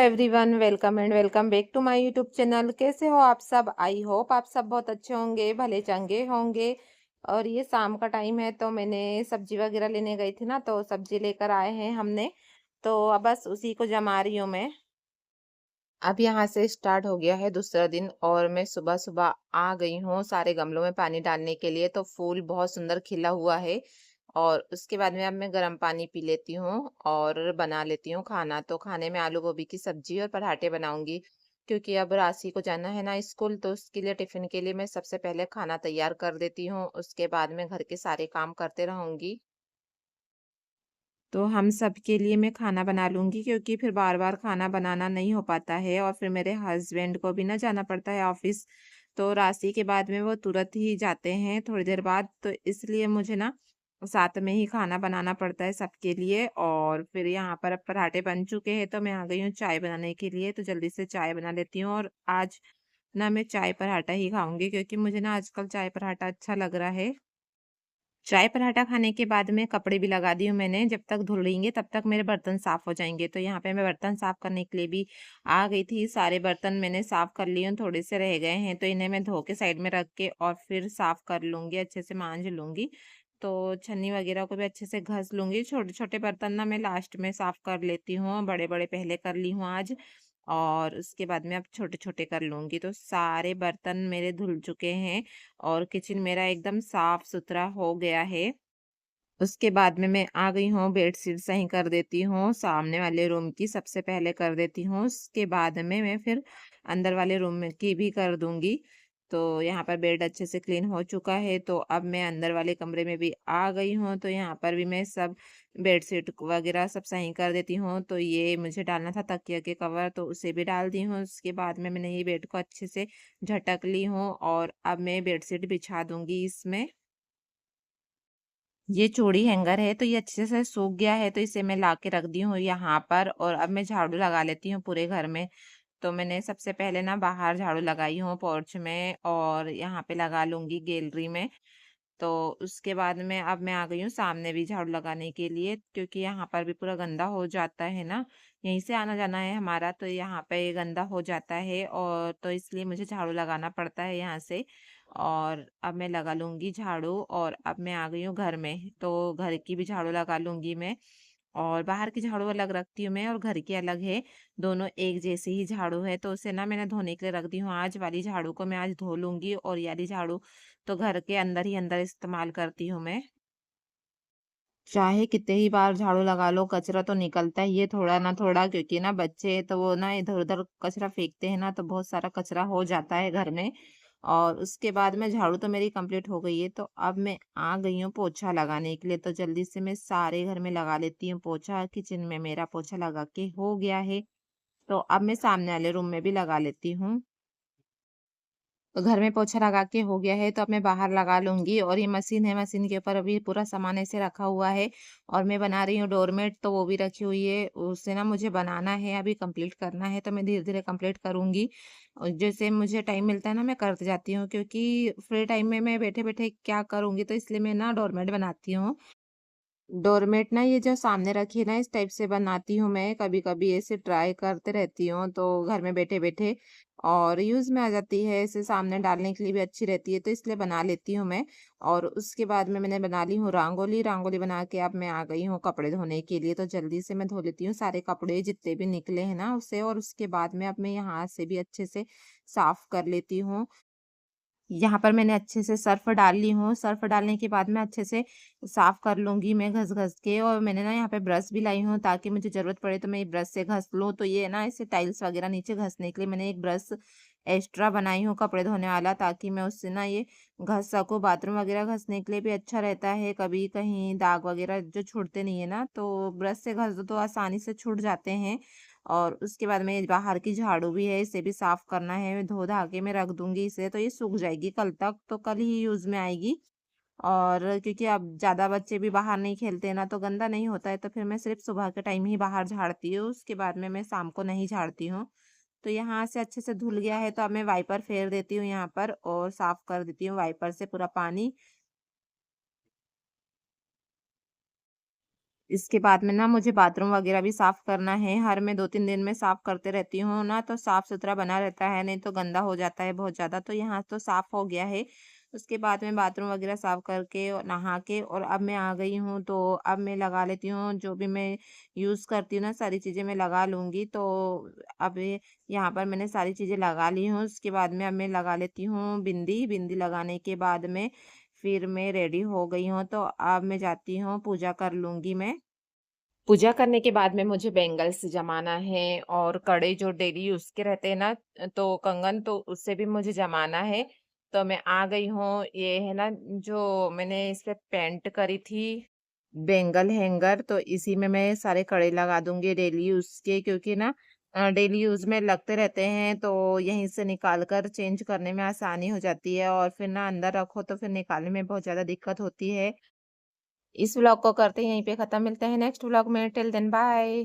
Everyone, welcome and welcome back to my YouTube channel. कैसे हो आप सब? आई होप आप सब बहुत अच्छे होंगे, भले चंगे होंगे। और ये शाम का टाइम है तो मैंने सब्जी वगैरह लेने गई थी ना, तो सब्जी लेकर आए हैं हमने। तो अब बस उसी को जमा रही हूँ मैं। अब यहाँ से स्टार्ट हो गया है दूसरा दिन और मैं सुबह सुबह आ गई हूँ सारे गमलों में पानी डालने के लिए। तो फूल बहुत सुंदर खिला हुआ है और उसके बाद में अब मैं गर्म पानी पी लेती हूँ और बना लेती हूँ खाना। तो खाने में आलू गोभी की सब्जी और पराठे बनाऊंगी, क्योंकि अब राशि को जाना है ना स्कूल। तो उसके लिए टिफिन के लिए मैं सबसे पहले खाना तैयार कर देती हूँ, उसके बाद में घर के सारे काम करते रहूंगी। तो हम सब के लिए मैं खाना बना लूँगी, क्योंकि फिर बार-बार खाना बनाना नहीं हो पाता है और फिर मेरे हस्बैंड को भी ना जाना पड़ता है ऑफ़िस। तो राशि के बाद में वो तुरंत ही जाते हैं थोड़ी देर बाद, तो इसलिए मुझे ना साथ में ही खाना बनाना पड़ता है सबके लिए। और फिर यहाँ पर अब पराठे बन चुके हैं तो मैं आ गई हूँ चाय बनाने के लिए, तो जल्दी से चाय बना लेती हूँ। और आज ना मैं चाय पराठा ही खाऊँगी, क्योंकि मुझे ना आजकल चाय पराठा अच्छा लग रहा है। चाय पराठा खाने के बाद में कपड़े भी लगा दी हूँ मैंने, जब तक धुलेंगे तब तक मेरे बर्तन साफ हो जाएंगे। तो यहाँ पे मैं बर्तन साफ करने के लिए भी आ गई थी। सारे बर्तन मैंने साफ कर लिए हूँ, थोड़े से रह गए हैं तो इन्हें मैं धो के साइड में रख के और फिर साफ कर लूंगी, अच्छे से मांज लूंगी। तो छन्नी वगैरह को भी अच्छे से घस लूंगी। छोटे छोटे बर्तन ना मैं लास्ट में साफ कर लेती हूँ, बड़े बड़े पहले कर ली हूँ आज। और उसके बाद में अब छोटे छोटे कर लूंगी। तो सारे बर्तन मेरे धुल चुके हैं और किचन मेरा एकदम साफ सुथरा हो गया है। उसके बाद में मैं आ गई हूँ, बेडशीट सही कर देती हूँ, सामने वाले रूम की सबसे पहले कर देती हूँ, उसके बाद में मैं फिर अंदर वाले रूम में की भी कर दूंगी। तो यहाँ पर बेड अच्छे से क्लीन हो चुका है, तो अब मैं अंदर वाले कमरे में भी आ गई हूँ। तो यहाँ पर भी मैं सब बेडशीट वगैरह सब सही कर देती हूँ। तो ये मुझे डालना था तकिया के कवर, तो उसे भी डाल दी हूँ। उसके बाद में मैंने ये बेड को अच्छे से झटक ली हूँ और अब मैं बेडशीट बिछा दूंगी इसमें। ये चूड़ी हैंगर है तो ये अच्छे से सूख गया है, तो इसे मैं ला के रख दी हूँ यहाँ पर। और अब मैं झाड़ू लगा लेती हूँ पूरे घर में। तो मैंने सबसे पहले ना बाहर झाड़ू लगाई हूँ पोर्च में, और यहाँ पे लगा लूंगी गैलरी में। तो उसके बाद में अब मैं आ गई हूँ सामने भी झाड़ू लगाने के लिए, क्योंकि यहाँ पर भी पूरा गंदा हो जाता है ना। यहीं से आना जाना है हमारा, तो यहाँ पे ये गंदा हो जाता है और तो इसलिए मुझे झाड़ू लगाना पड़ता है यहाँ से। और अब मैं लगा लूंगी झाड़ू और अब मैं आ गई हूँ घर में, तो घर की भी झाड़ू लगा लूंगी मैं। और बाहर की झाड़ू अलग रखती हूँ मैं और घर की अलग है। दोनों एक जैसी ही झाड़ू है, तो उसे ना मैंने धोने के लिए रख दी हूँ। आज वाली झाड़ू को मैं आज धो लूंगी और ये वाली झाड़ू तो घर के अंदर ही अंदर इस्तेमाल करती हूँ मैं। चाहे कितने ही बार झाड़ू लगा लो, कचरा तो निकलता ही है थोड़ा ना थोड़ा, क्योंकि ना बच्चे तो वो ना इधर उधर कचरा फेंकते हैं ना, तो बहुत सारा कचरा हो जाता है घर में। और उसके बाद में झाड़ू तो मेरी कंप्लीट हो गई है, तो अब मैं आ गई हूँ पोछा लगाने के लिए। तो जल्दी से मैं सारे घर में लगा लेती हूँ पोछा। किचन में मेरा पोछा लगा के हो गया है, तो अब मैं सामने वाले रूम में भी लगा लेती हूँ। तो घर में पोछा लगा के हो गया है, तो अब मैं बाहर लगा लूंगी। और ये मशीन है, मशीन के ऊपर अभी पूरा सामान ऐसे रखा हुआ है। और मैं बना रही हूँ डोरमेट, तो वो भी रखी हुई है, उससे ना मुझे बनाना है, अभी कंप्लीट करना है, तो मैं धीरे धीरे कंप्लीट करूंगी। और जैसे मुझे टाइम मिलता है ना मैं करते जाती हूँ, क्योंकि फ्री टाइम में मैं बैठे बैठे क्या करूंगी, तो इसलिए मैं ना डोरमेट बनाती हूँ। डोरमेट ना ये जो सामने रखी है ना, इस टाइप से बनाती हूँ मैं। कभी कभी ऐसे ट्राई करते रहती हूँ, तो घर में बैठे बैठे और यूज में आ जाती है, ऐसे सामने डालने के लिए भी अच्छी रहती है, तो इसलिए बना लेती हूँ मैं। और उसके बाद में मैंने बना ली हूँ रंगोली। रंगोली बना के अब मैं आ गई हूँ कपड़े धोने के लिए। तो जल्दी से मैं धो लेती हूँ सारे कपड़े जितने भी निकले हैं ना उसे। और उसके बाद में अब मैं यहाँ से भी अच्छे से साफ कर लेती हूँ। यहाँ पर मैंने अच्छे से सर्फ़ डाल ली हूँ, सर्फ़ डालने के बाद मैं अच्छे से साफ़ कर लूँगी मैं घस-घस के। और मैंने ना यहाँ पे ब्रश भी लाई हूँ, ताकि मुझे ज़रूरत पड़े तो मैं ये ब्रश से घस लूँ। तो ये ना ऐसे टाइल्स वग़ैरह नीचे घसने के लिए मैंने एक ब्रश एक्स्ट्रा बनाई हूँ कपड़े धोने वाला, ताकि मैं उससे ना ये घस सकूँ। बाथरूम वग़ैरह घसने के लिए भी अच्छा रहता है, कभी कहीं दाग वग़ैरह जो छूटते नहीं है ना, तो ब्रश से घस दो तो आसानी से छूट जाते हैं। और उसके बाद में बाहर की झाड़ू भी है, इसे भी साफ करना है, धो धा के मैं रख दूंगी इसे, तो ये सूख जाएगी कल तक, तो कल ही यूज में आएगी। और क्योंकि अब ज्यादा बच्चे भी बाहर नहीं खेलते ना, तो गंदा नहीं होता है, तो फिर मैं सिर्फ सुबह के टाइम ही बाहर झाड़ती हूँ, उसके बाद में मैं शाम को नहीं झाड़ती हूँ। तो यहाँ से अच्छे से धुल गया है, तो अब मैं वाइपर फेर देती हूँ यहाँ पर और साफ कर देती हूँ वाइपर से पूरा पानी। इसके बाद में ना मुझे बाथरूम वगैरह भी साफ करना है। हर मैं 2-3 दिन में साफ करते रहती हूँ ना, तो साफ-सुथरा बना रहता है, नहीं तो गंदा हो जाता है बहुत ज़्यादा। तो यहाँ तो साफ हो गया है। उसके बाद में बाथरूम वगैरह साफ करके और नहा के और अब मैं आ गई हूँ, तो अब मैं लगा लेती हूँ जो भी मैं यूज़ करती हूँ ना, सारी चीज़ें मैं लगा लूँगी। तो अब यहाँ पर मैंने सारी चीज़ें लगा ली हूँ। उसके बाद में अब मैं लगा लेती हूँ बिंदी। बिंदी लगाने के बाद में फिर मैं रेडी हो गई हूँ, तो अब मैं जाती हूँ, पूजा कर लूँगी मैं। पूजा करने के बाद में मुझे बैंगल्स जमाना है और कड़े जो डेली यूज़ के रहते हैं ना, तो कंगन तो उससे भी मुझे जमाना है। तो मैं आ गई हूँ, ये है ना जो मैंने इस पे पेंट करी थी बैंगल हैंगर, तो इसी में मैं सारे कड़े लगा दूँगी डेली यूज़ के, क्योंकि ना डेली यूज़ में लगते रहते हैं, तो यहीं से निकाल कर चेंज करने में आसानी हो जाती है और फिर ना अंदर रखो तो फिर निकालने में बहुत ज़्यादा दिक्कत होती है। इस व्लॉग को करते हैं यहीं पे खत्म, मिलते हैं नेक्स्ट व्लॉग में, टिल देन बाय।